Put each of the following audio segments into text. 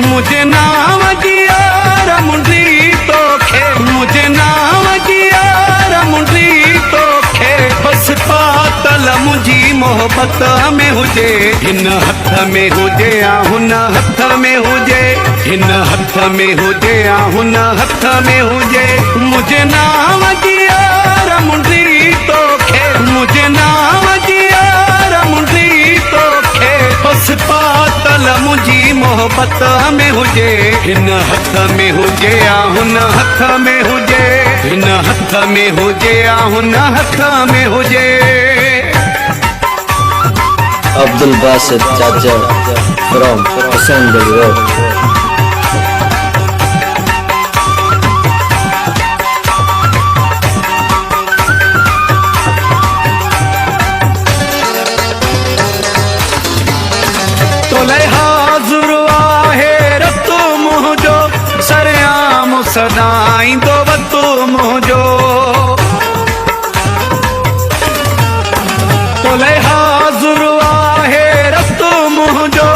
मुझे नाम जियार मुंडी तोखे, मुझे नाम जियार मुंडी तोखे, बस पातल मुंहिंजी मोहब्बत में हुजे, हिन हथ में हुजे या हुन हथ में हुजे, हिन हथ में हुजे या हुन हथ में हुजे। मुझे नाम जियार मुंडी तोखे, मुझे नाम जियार मुंडी तोखे, बस पातल मुंहिंजी मोहब्बत में हुजे, हिन हथ में हुजे या हुन हथ में हुजे, हिन हथ में हुजे या हुन हथ में हुजे। अब्दुल बासित चाचा फ्रॉम हुसैनगंज रोड। सदाईंदो वतो मुंहिंजो, तोले हाज़ुर आहे रतो मुंहिंजो,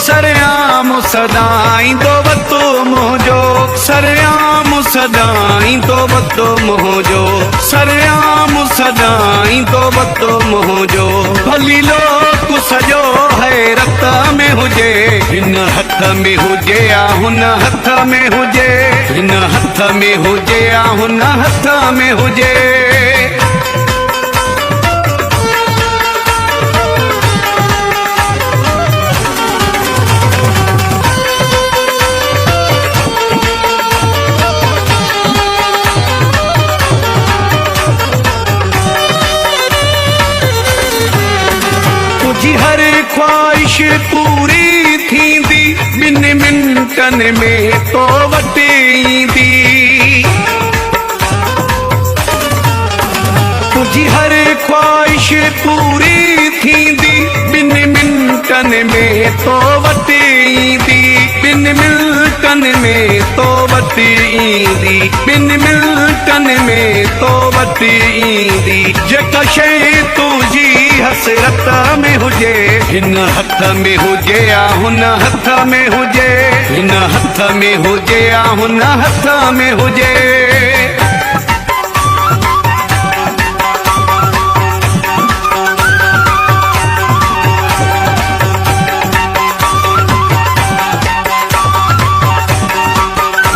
सरयाम सदाईंदो वतो मुंहिंजो, सरयाम सदाईंदो वतो मुंहिंजो, सरयाम सदाईंदो वतो मुंहिंजो। भली लोक सजो हैरत में हुजे, हिन हथ में हुजे या हुन हथ में हुजे, हिन हथ में हुजे या हुन हथ में हुजे। तुझी हर ख्वाहिश पूरी थींदी, बिन मिंटन में तो वटि ईंदी। तुझी हर ख्वाहिश पूरी थींदी, बिन मिंटन में तो वटि ईंदी, बिन मिंटन में तो वटि ईंदी, बिन मिंटन में तो वटि ईंदी। जेका शइ तुंहिंजी हसरत में हुजे, हिन हथ में हुजे या हुन हथ में हुजे, हिन हथ में हुजे या हुन हथ में हुजे।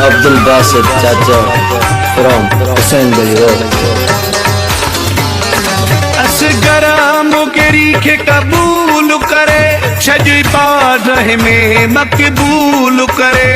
अब्दुल बासित चाचा फ्रॉम हुसैनगंज रोड। असगर मुगरी के कबूल करे, छजी बारह में मकबूल करे।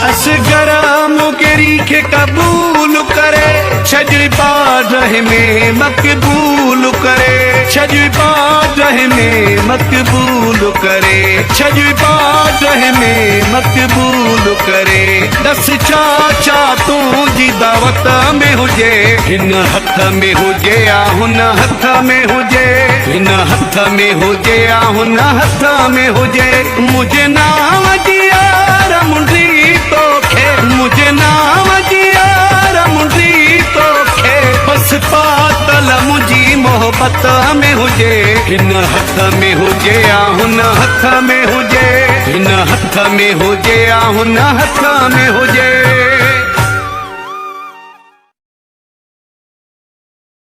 असगर मुगरी के कबूल करे, छजी बारह में मकबूल करे, छजी बारह में मकबूल करे, छजी बारह में मकबूल करे। दस चाचा तुझी दावत में हुजे, हिन हथ में हुजे या हुन हथ में हुजे, हिन हथ में हुजे या हुन हथ में हुजे। मुझे नाम जियार मुंडी तोखे, मुझे नाम जियार मुंडी तोखे, बस पातल मुंहिंजी मोहब्बत में हुजे, हिन हथ में हुजे या हुन हथ में हुजे, हिन हथ में हुजे या हुन हथ में हुजे।